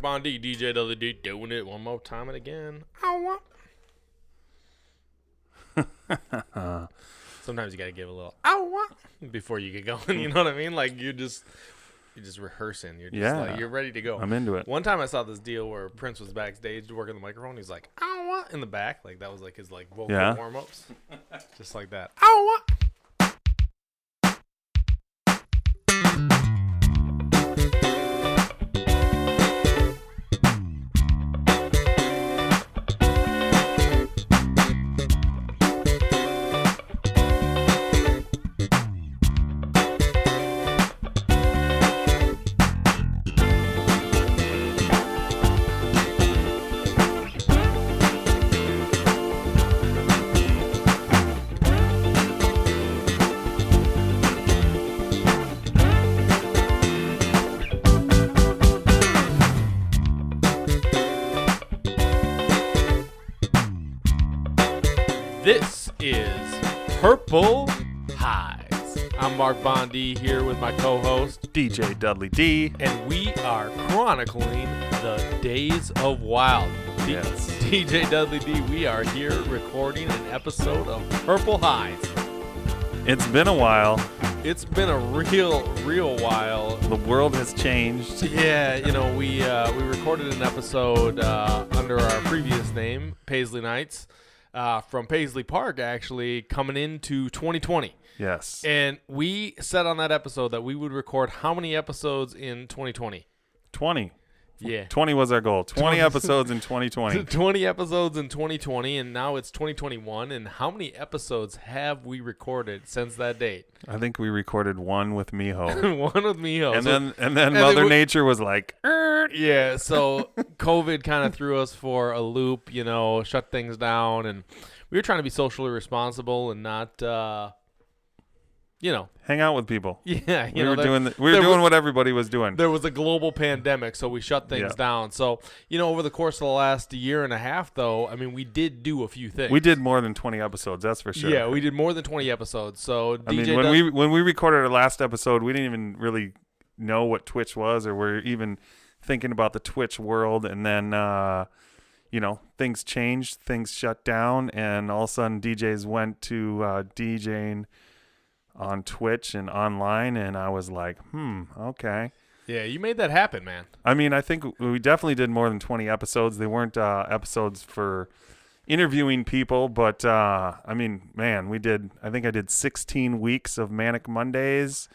Bonde, DJ Dudley, doing it one more time and again. Ow. Sometimes you gotta give a little ow before you get going. You know what I mean? Like you're just rehearsing. You're just like you're ready to go. I'm into it. One time I saw this deal where Prince was backstage working the microphone. He's like ow in the back, like that was like his like vocal warm ups, just like that. Ow. This is Purple Highs. I'm Mark Bonde here with my co-host DJ Dudley D. And we are chronicling the days of wild. Yes. DJ Dudley D, we are here recording an episode of Purple Highs. It's been a while. It's been a real while. The world has changed. Yeah, you know, we recorded an episode under our previous name, Paisley Nights. From Paisley Park, actually, coming into 2020. Yes. And we said on that episode that we would record how many episodes in 2020? 20. Yeah. 20 was our goal. 20 episodes in 2020. 20 episodes in 2020, and now it's 2021. And how many episodes have we recorded since that date? I think we recorded one with Miho. One with Miho. And then Mother Nature was like, yeah, so COVID kind of threw us for a loop, you know, shut things down, and we were trying to be socially responsible and not, hang out with people. Yeah, we were doing what everybody was doing. There was a global pandemic, so we shut things down. So, over the course of the last year and a half, though, I mean, we did do a few things. We did more than 20 episodes, that's for sure. Yeah, we did more than 20 episodes. So, when we recorded our last episode, we didn't even really know what Twitch was, or we're even thinking about the Twitch world, and then things changed, things shut down, and all of a sudden DJs went to DJing on Twitch and online, and I was like, okay. Yeah, you made that happen, man. I mean, I think we definitely did more than 20 episodes. They weren't episodes for interviewing people, but I think I did 16 weeks of Manic Mondays,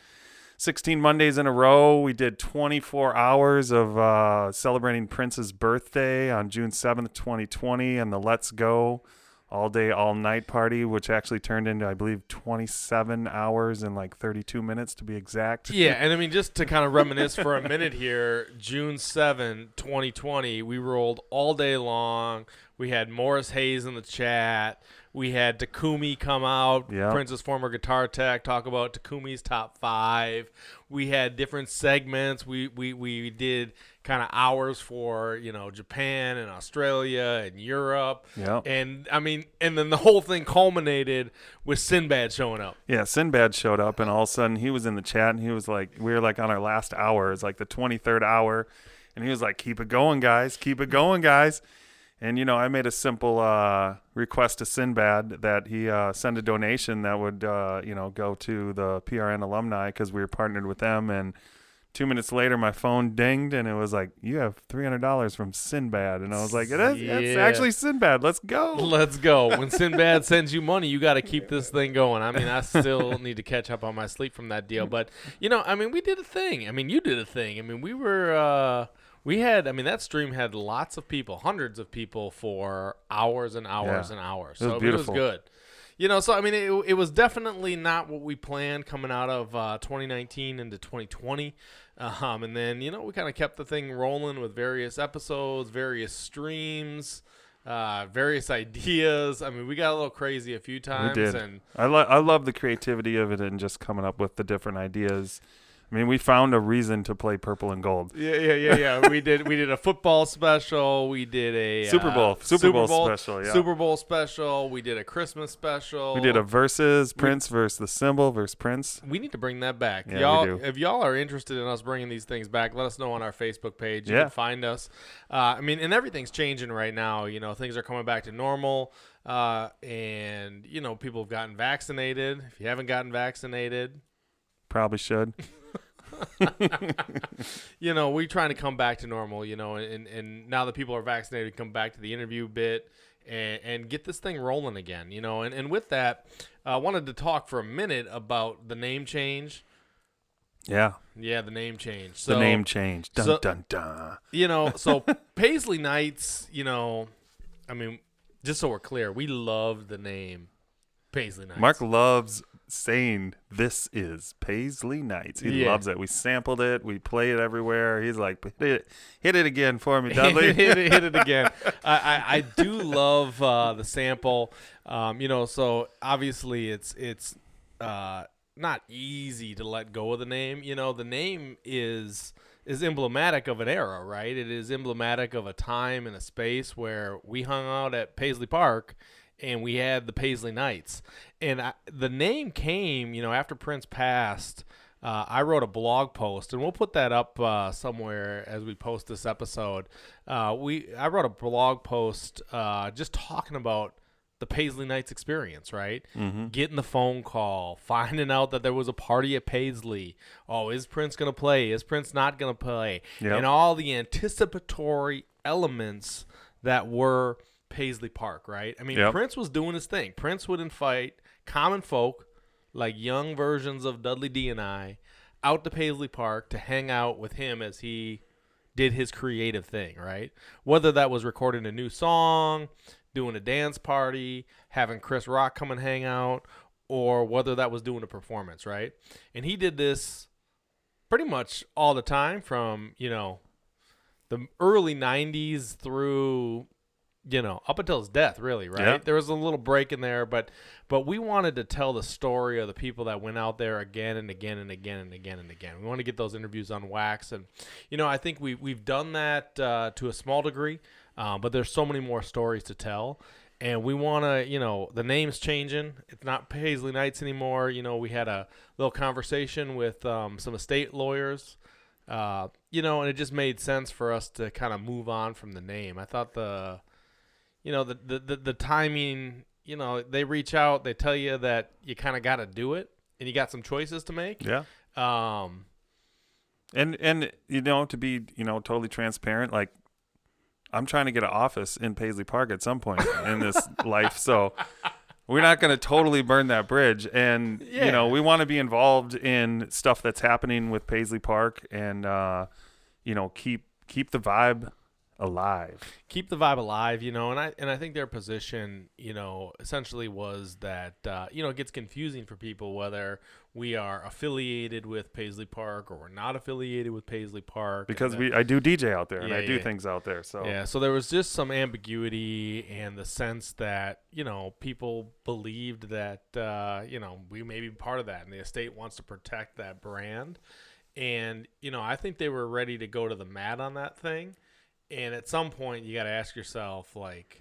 16 Mondays in a row. We did 24 hours of celebrating Prince's birthday on June 7th, 2020, and the Let's Go all day, all night party, which actually turned into, I believe, 27 hours and like 32 minutes to be exact. Yeah, and I mean, just to kind of reminisce for a minute here, June 7, 2020, we rolled all day long. We had Morris Hayes in the chat. We had Takumi come out, Prince's former guitar tech, talk about Takumi's top 5. We had different segments. We did kind of hours for, Japan and Australia and Europe. Yeah. And I mean, and then the whole thing culminated with Sinbad showing up. Yeah, Sinbad showed up, and all of a sudden he was in the chat, and he was like, we were like on our last hour. It's like the 23rd hour, and he was like, keep it going, guys. Keep it going, guys. And, I made a simple request to Sinbad that he send a donation that would, go to the PRN alumni, because we were partnered with them. And 2 minutes later, my phone dinged, and it was like, you have $300 from Sinbad. And I was like, it's actually Sinbad. Let's go. Let's go. When Sinbad sends you money, you got to keep this thing going. I mean, I still need to catch up on my sleep from that deal. But, we did a thing. I mean, you did a thing. I mean, we were... that stream had lots of people, hundreds of people for hours and hours and hours. So it was good. It was definitely not what we planned coming out of 2019 into 2020. And then, we kind of kept the thing rolling with various episodes, various streams, various ideas. I mean, we got a little crazy a few times. We did. And I love the creativity of it and just coming up with the different ideas. I mean, we found a reason to play purple and gold. Yeah. we did a football special. We did a Super Bowl special. Yeah. Super Bowl special. We did a Christmas special. We did a versus Prince versus the Symbol versus Prince. We need to bring that back. Yeah, y'all, we do. If y'all are interested in us bringing these things back, let us know on our Facebook page. You Yeah. can find us. I mean, and everything's changing right now. You know, things are coming back to normal. And, you know, people have gotten vaccinated. If you haven't gotten vaccinated, Probably should. you know, we're trying to come back to normal, you know, and now that people are vaccinated, come back to the interview bit and get this thing rolling again, you know. And with that, I wanted to talk for a minute about the name change. Yeah. Yeah, the name change. So, The name change. Dun, dun, dun. You know, so Paisley Knights, you know, I mean, just so we're clear, we love the name Paisley Knights. Mark loves saying this is Paisley Knights. He Yeah. loves it. We sampled it. We play it everywhere. He's like, hit it again for me, Dudley. hit it again. I do love the sample. You know, so obviously it's not easy to let go of the name. You know, the name is emblematic of an era, right? It is emblematic of a time and a space where we hung out at Paisley Park and we had the Paisley Knights. And the name came, you know, after Prince passed. I wrote a blog post, and we'll put that up somewhere as we post this episode. I wrote a blog post just talking about the Paisley Knights experience, right? Mm-hmm. Getting the phone call, finding out that there was a party at Paisley. Oh, is Prince going to play? Is Prince not going to play? Yep. And all the anticipatory elements that were Paisley Park, right? I mean, Yep. Prince was doing his thing. Prince would invite common folk, like young versions of Dudley D and I, out to Paisley Park to hang out with him as he did his creative thing, right? Whether that was recording a new song, doing a dance party, having Chris Rock come and hang out, or whether that was doing a performance, right? And he did this pretty much all the time from, you know, the early 90s through, you know, up until his death, really, right? Yeah. There was a little break in there, but we wanted to tell the story of the people that went out there again and again and again and again and again. We want to get those interviews on wax, and you know, I think we've done that to a small degree, but there's so many more stories to tell, and we want to, you know, the name's changing. It's not Paisley Knights anymore. You know, we had a little conversation with some estate lawyers. You know, and it just made sense for us to kind of move on from the name. I thought the timing, you know, they reach out, they tell you that you kind of got to do it and you got some choices to make. Yeah. And you know, to be, you know, totally transparent, like I'm trying to get an office in Paisley Park at some point in this life. So we're not going to totally burn that bridge. And, you know, we want to be involved in stuff that's happening with Paisley Park and, you know, keep the vibe alive. Keep the vibe alive, you know, and I think their position, you know, essentially was that, you know, it gets confusing for people whether we are affiliated with Paisley Park or we're not affiliated with Paisley Park. Because I do DJ out there and Yeah, I do yeah. things out there. So Yeah, so there was just some ambiguity and the sense that, you know, people believed that, you know, we may be part of that and the estate wants to protect that brand. And, you know, I think they were ready to go to the mat on that thing. And at some point, you got to ask yourself, like,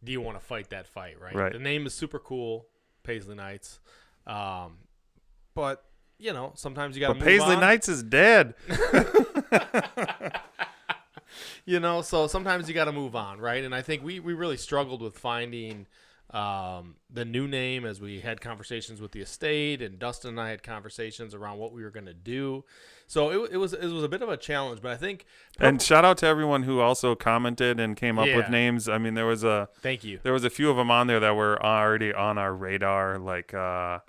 do you want to fight that fight, right? Right. The name is super cool, Paisley Knights. But, you know, sometimes you got to move Paisley on. Knights is dead. You know, so sometimes you got to move on, right? And I think we really struggled with finding the new name as we had conversations with the estate, and Dustin and I had conversations around what we were going to do. So it was a bit of a challenge, but I think And shout out to everyone who also commented and came up with Yeah. names. I mean, there was a few of them on there that were already on our radar. Like, I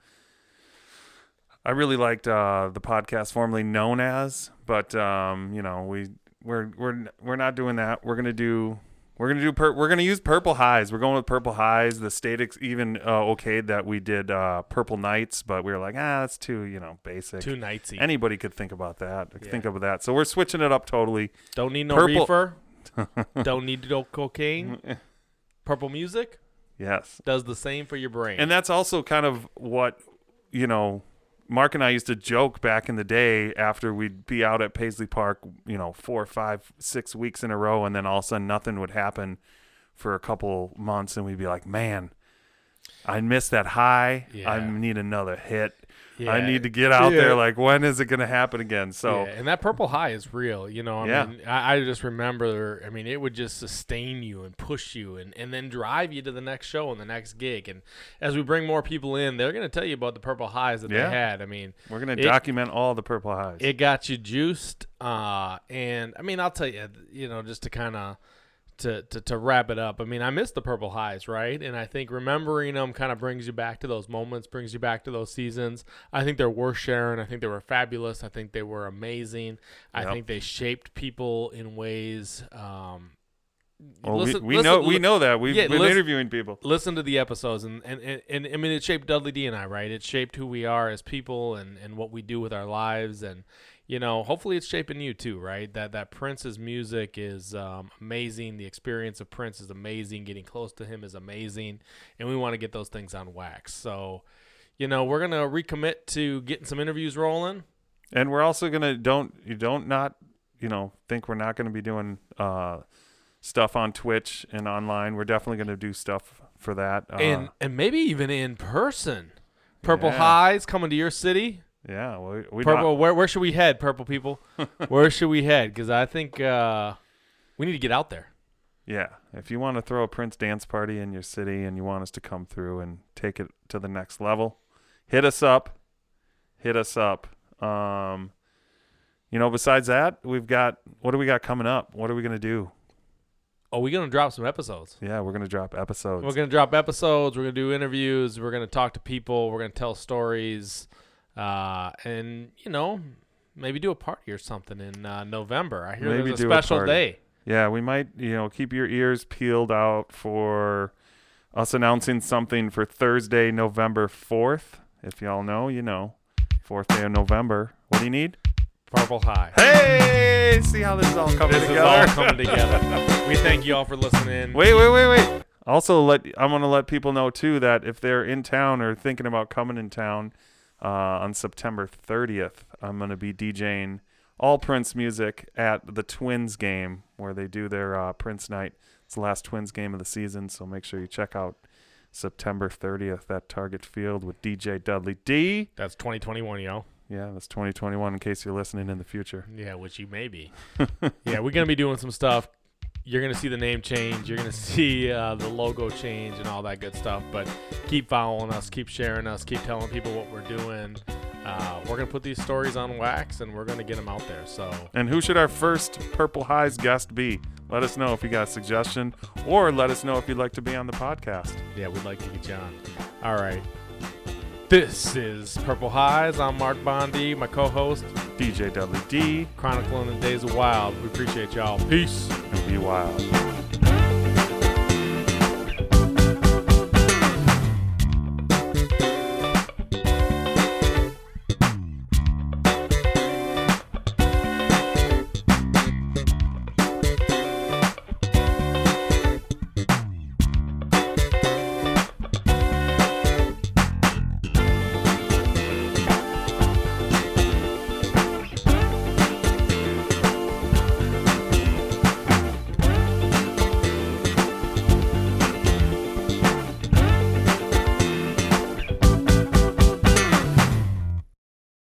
really liked the podcast formerly known as, but you know, we're not doing that. We're gonna use Purple Highs. We're going with Purple Highs. The state even okayed that we did Purple Knights, but we were like, that's too, you know, basic. too Knightsy. Anybody could think about that. Yeah. Think of that. So we're switching it up totally. Don't need no Purple- reefer. Don't need no cocaine. Purple music Yes. does the same for your brain. And that's also kind of what, you know, Mark and I used to joke back in the day after we'd be out at Paisley Park, 4, 5, 6 weeks in a row, and then all of a sudden nothing would happen for a couple months, and we'd be like, man, I missed that high. Yeah. I need another hit. Yeah. I need to get out there. Like, when is it going to happen again? So, and that purple high is real. I mean, I just remember, it would just sustain you and push you and then drive you to the next show and the next gig. And as we bring more people in, they're going to tell you about the purple highs that they had. I mean, we're going to document all the purple highs. It got you juiced. And I mean, I'll tell you, just to kind of, to wrap it up, I mean, I miss the purple highs, right? And I think remembering them kind of brings you back to those moments, brings you back to those seasons. I think they're worth sharing. I think they were fabulous. I think they were amazing. I think they shaped people in ways. We know that we've been interviewing people. Listen to the episodes, and I mean, it shaped Dudley D and I, right? It shaped who we are as people and what we do with our lives, and hopefully it's shaping you too, right? That Prince's music is amazing. The experience of Prince is amazing. Getting close to him is amazing, and we want to get those things on wax. So, we're gonna recommit to getting some interviews rolling, and we're also gonna don't think we're not gonna be doing stuff on Twitch and online. We're definitely gonna do stuff for that, and maybe even in person. Purple Highs coming to your city. Yeah, we Purple. Where should we head, Purple people? Where should we head? Because I think we need to get out there. Yeah, if you want to throw a Prince dance party in your city and you want us to come through and take it to the next level, hit us up. Besides that, what do we got coming up? What are we gonna do? Oh, we're going to drop some episodes. Yeah, we're going to drop episodes. We're going to drop episodes. We're going to do interviews. We're going to talk to people. We're going to tell stories. And, maybe do a party or something in November. I hear there's a special day. Yeah, we might, keep your ears peeled out for us announcing something for Thursday, November 4th. If y'all know, 4th day of November. What do you need? Purple High. Hey, see how this is all coming together? This is all coming together. We thank you all for listening. Wait. Also, I'm going to let people know, too, that if they're in town or thinking about coming in town on September 30th, I'm going to be DJing all Prince music at the Twins game where they do their Prince night. It's the last Twins game of the season, so make sure you check out September 30th at Target Field with DJ Dudley D. That's 2021, yo. Yeah, that's 2021 in case you're listening in the future. Yeah, which you may be. Yeah, we're going to be doing some stuff. You're going to see the name change. You're going to see the logo change and all that good stuff. But keep following us. Keep sharing us. Keep telling people what we're doing. We're going to put these stories on wax, and we're going to get them out there. And who should our first Purple Highs guest be? Let us know if you got a suggestion, or let us know if you'd like to be on the podcast. Yeah, we'd like to get you on. All right. This is Purple Highs. I'm Mark Bonde, my co-host, DJ Dudley D. chronicling the days of wild. We appreciate y'all. Peace. And be wild.